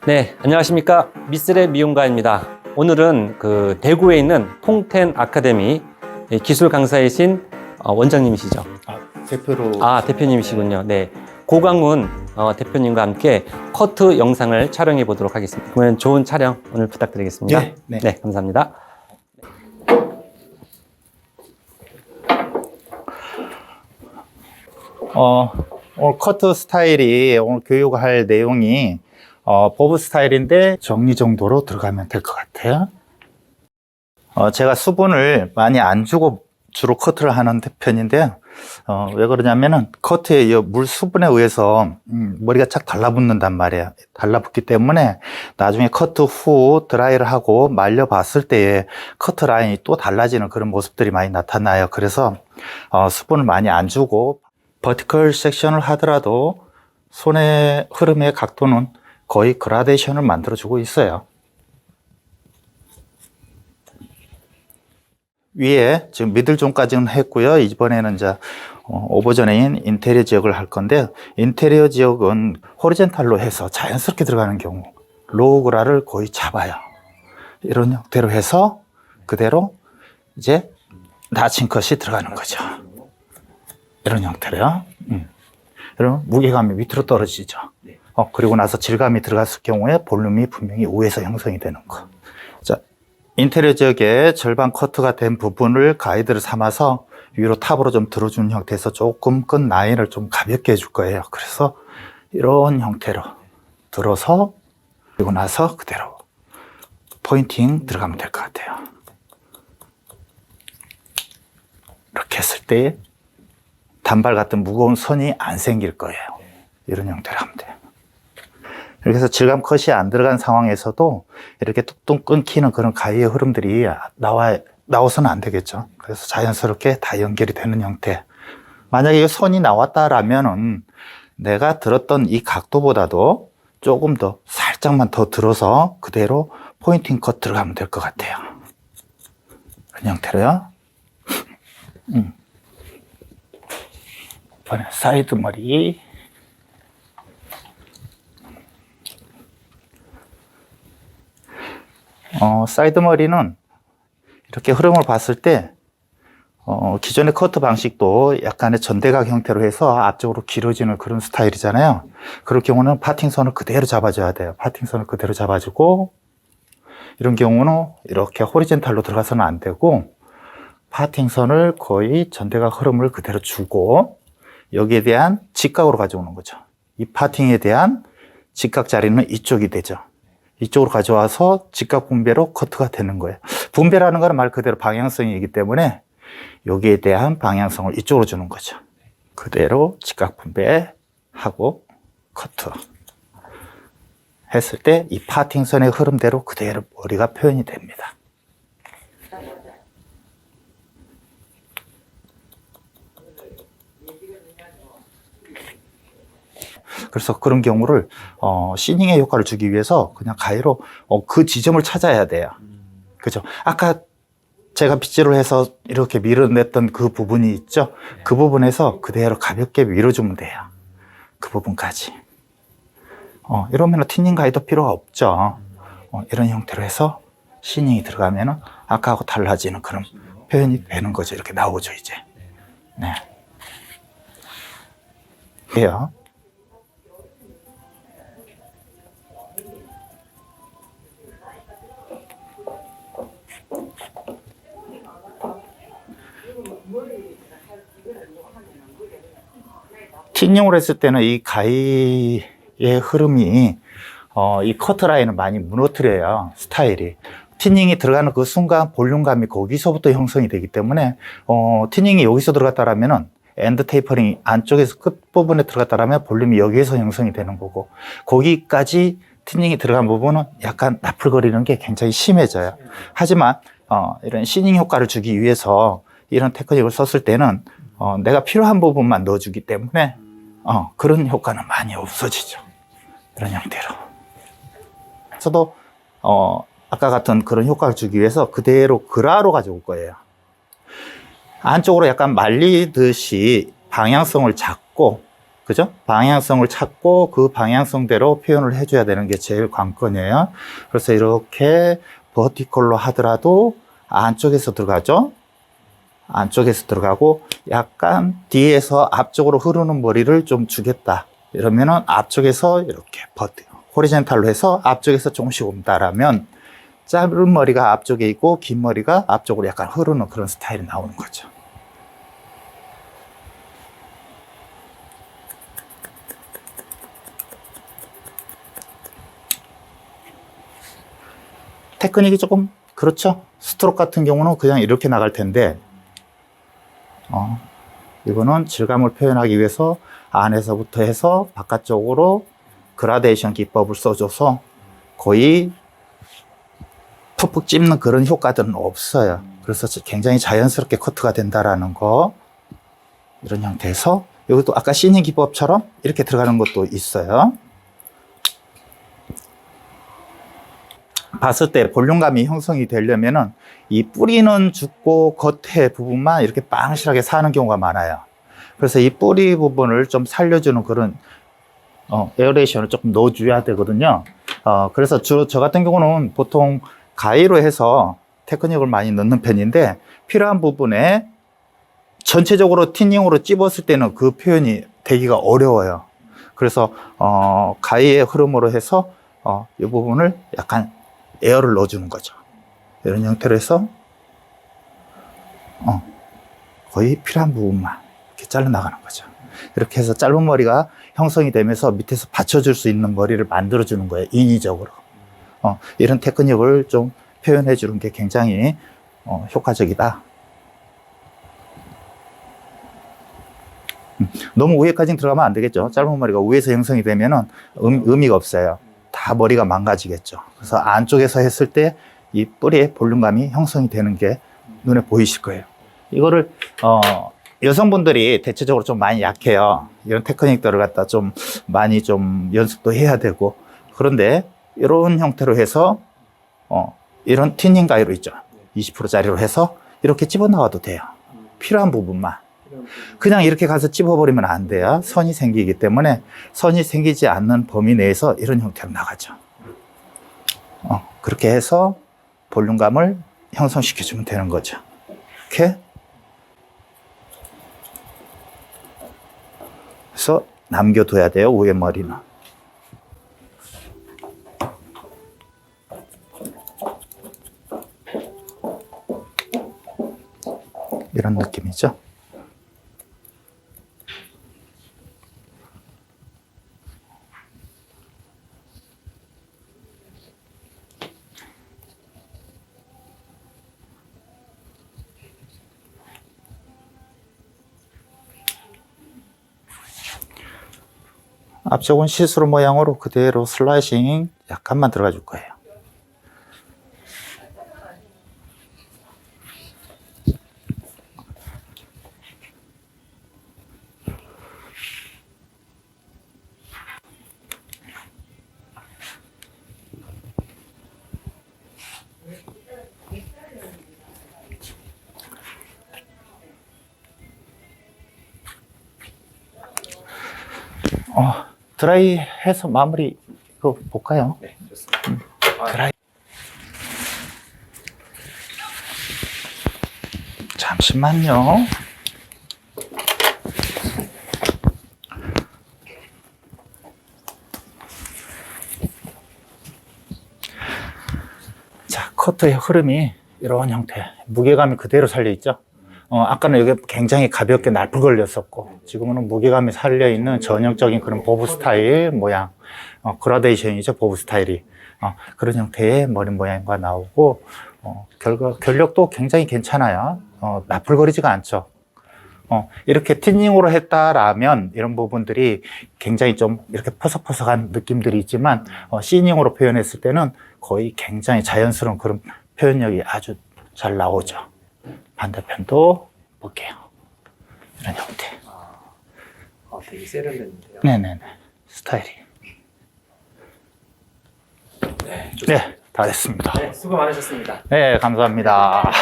네, 안녕하십니까. 미쓰레 미용가입니다. 오늘은 대구에 있는 통텐 아카데미 기술 강사이신 원장님이시죠? 대표로. 대표님이시군요. 네. 고강훈 대표님과 함께 커트 영상을 촬영해 보도록 하겠습니다. 그러면 좋은 촬영 오늘 부탁드리겠습니다. 네. 감사합니다. 오늘 커트 스타일이 오늘 교육할 내용이 보브 스타일인데 정리정돈으로 들어가면 될 것 같아요. 제가 수분을 많이 안 주고 주로 커트를 하는 편인데요. 왜 그러냐면은 커트의 물 수분에 의해서 머리가 착 달라붙는단 말이에요. 달라붙기 때문에 나중에 커트 후 드라이를 하고 말려 봤을 때에 커트 라인이 또 달라지는 그런 모습들이 많이 나타나요. 그래서 수분을 많이 안 주고 버티컬 섹션을 하더라도 손의 흐름의 각도는 거의 그라데이션을 만들어 주고 있어요. 위에 지금 미들존까지는 했고요. 이번에는 이제 오버저네인 인테리어 지역을 할 건데, 인테리어 지역은 호리젠탈로 해서 자연스럽게 들어가는 경우 로우 그라를 거의 잡아요. 이런 형태로 해서 그대로 이제 나친 컷이 들어가는 거죠. 이런 형태로요. 여러분 무게감이 밑으로 떨어지죠. 그리고 나서 질감이 들어갔을 경우에 볼륨이 분명히 위에서 형성이 되는 거. 자, 인테리어 지역에 절반 커트가 된 부분을 가이드를 삼아서 위로 탑으로 좀 들어주는 형태에서 조금 끈 라인을 좀 가볍게 해줄 거예요. 그래서 이런 형태로 들어서 그리고 나서 그대로 포인팅 들어가면 될 것 같아요. 이렇게 했을 때 단발 같은 무거운 선이 안 생길 거예요. 이런 형태로 하면 돼요. 이렇게 해서 질감 컷이 안 들어간 상황에서도 이렇게 뚝뚝 끊기는 그런 가위의 흐름들이 나와서는 안 되겠죠. 그래서 자연스럽게 다 연결이 되는 형태. 만약에 이 선이 나왔다라면은 내가 들었던 이 각도보다도 조금 더 살짝만 더 들어서 그대로 포인팅 컷 들어가면 될 것 같아요. 이런 형태로요. 이번에 사이드 머리. 사이드 머리는 이렇게 흐름을 봤을 때 기존의 커트 방식도 약간의 전대각 형태로 해서 앞쪽으로 길어지는 그런 스타일이잖아요. 그럴 경우는 파팅선을 그대로 잡아줘야 돼요. 파팅선을 그대로 잡아주고, 이런 경우는 이렇게 호리젠탈로 들어가서는 안 되고 파팅선을 거의 전대각 흐름을 그대로 주고 여기에 대한 직각으로 가져오는 거죠. 이 파팅에 대한 직각 자리는 이쪽이 되죠. 이쪽으로 가져와서 직각 분배로 커트가 되는 거예요. 분배라는 거는 말 그대로 방향성이기 때문에 여기에 대한 방향성을 이쪽으로 주는 거죠. 그대로 직각 분배하고 커트 했을 때 이 파팅선의 흐름대로 그대로 머리가 표현이 됩니다. 그래서 그런 경우를 시닝의 효과를 주기 위해서 그냥 가위로 그 지점을 찾아야 돼요. 그죠? 아까 제가 빗질을 해서 이렇게 밀어냈던 그 부분이 있죠? 그 부분에서 그대로 가볍게 밀어주면 돼요. 그 부분까지. 이러면 티닝 가위도 필요가 없죠. 이런 형태로 해서 시닝이 들어가면 아까하고 달라지는 그런 표현이 되는 거죠. 이렇게 나오죠, 이제. 네. 해요. 티닝을 했을 때는 이 가위의 흐름이 이 커트 라인을 많이 무너뜨려요. 스타일이. 티닝이 들어가는 그 순간 볼륨감이 거기서부터 형성이 되기 때문에 티닝이 여기서 들어갔다라면은 엔드 테이퍼링 안쪽에서 끝부분에 들어갔다라면 볼륨이 여기에서 형성이 되는 거고, 거기까지 티닝이 들어간 부분은 약간 나풀거리는 게 굉장히 심해져요. 하지만 이런 시닝 효과를 주기 위해서 이런 테크닉을 썼을 때는 내가 필요한 부분만 넣어주기 때문에 그런 효과는 많이 없어지죠. 이런 형태로. 저도 아까 같은 그런 효과를 주기 위해서 그대로 그라로 가져올 거예요. 안쪽으로 약간 말리듯이 방향성을 잡고 그죠? 방향성을 찾고 그 방향성대로 표현을 해줘야 되는 게 제일 관건이에요. 그래서 이렇게 버티컬로 하더라도 안쪽에서 들어가죠? 안쪽에서 들어가고 약간 뒤에서 앞쪽으로 흐르는 머리를 좀 주겠다. 이러면은 앞쪽에서 이렇게 호리젠탈로 해서 앞쪽에서 조금씩 온다라면 짧은 머리가 앞쪽에 있고 긴 머리가 앞쪽으로 약간 흐르는 그런 스타일이 나오는 거죠. 테크닉이 조금 그렇죠. 스트로크 같은 경우는 그냥 이렇게 나갈 텐데 이거는 질감을 표현하기 위해서 안에서부터 해서 바깥쪽으로 그라데이션 기법을 써줘서 거의 푹푹 찝는 그런 효과들은 없어요. 그래서 굉장히 자연스럽게 커트가 된다라는 거. 이런 형태에서 여기도 아까 시닝 기법처럼 이렇게 들어가는 것도 있어요. 봤을 때 볼륨감이 형성이 되려면은 이 뿌리는 죽고 겉에 부분만 이렇게 빵실하게 사는 경우가 많아요. 그래서 이 뿌리 부분을 좀 살려주는 그런 에어레이션을 조금 넣어줘야 되거든요. 그래서 주로 저 같은 경우는 보통 가위로 해서 테크닉을 많이 넣는 편인데 필요한 부분에 전체적으로 티닝으로 찝었을 때는 그 표현이 되기가 어려워요. 그래서 가위의 흐름으로 해서 이 부분을 약간 에어를 넣어주는 거죠. 이런 형태로 해서 거의 필요한 부분만 이렇게 잘라 나가는 거죠. 이렇게 해서 짧은 머리가 형성이 되면서 밑에서 받쳐줄 수 있는 머리를 만들어주는 거예요. 인위적으로. 이런 테크닉을 좀 표현해 주는 게 굉장히 효과적이다. 너무 위에까지는 들어가면 안 되겠죠. 짧은 머리가 위에서 형성이 되면은 의미가 없어요. 다 머리가 망가지겠죠. 그래서 안쪽에서 했을 때 이 뿌리의 볼륨감이 형성이 되는 게 눈에 보이실 거예요. 이거를 여성분들이 대체적으로 좀 많이 약해요. 이런 테크닉들을 갖다 좀 많이 좀 연습도 해야 되고. 그런데 이런 형태로 해서 이런 튜닝 가위로 있죠. 20%짜리로 해서 이렇게 집어넣어도 돼요. 필요한 부분만. 그냥 이렇게 가서 찝어버리면 안 돼요. 선이 생기기 때문에 선이 생기지 않는 범위 내에서 이런 형태로 나가죠. 그렇게 해서 볼륨감을 형성시켜주면 되는 거죠. 이렇게. 그래서 남겨둬야 돼요, 위에 머리는. 이런 느낌이죠. 앞쪽은 시스루 모양으로 그대로 슬라이싱 약간만 들어가 줄 거예요. 드라이 해서 마무리 이거 볼까요? 네, 좋습니다. 드라이. 잠시만요. 자, 커트의 흐름이 이런 형태, 무게감이 그대로 살려있죠? 아까는 여기 굉장히 가볍게 날풀 걸렸었고, 지금은 무게감이 살려있는 전형적인 그런 보브 스타일 모양, 그라데이션이죠, 보브 스타일이. 그런 형태의 머리 모양과 나오고, 결력도 굉장히 괜찮아요. 나풀거리지가 않죠. 이렇게 틴닝으로 했다라면 이런 부분들이 굉장히 좀 이렇게 퍼석퍼석한 느낌들이 있지만, 시닝으로 표현했을 때는 거의 굉장히 자연스러운 그런 표현력이 아주 잘 나오죠. 반대편도 볼게요. 이런 형태. 되게 세련됐는데요. 네네네. 스타일이. 네, 좋습니다. 네, 다 됐습니다. 네, 수고 많으셨습니다. 네, 감사합니다.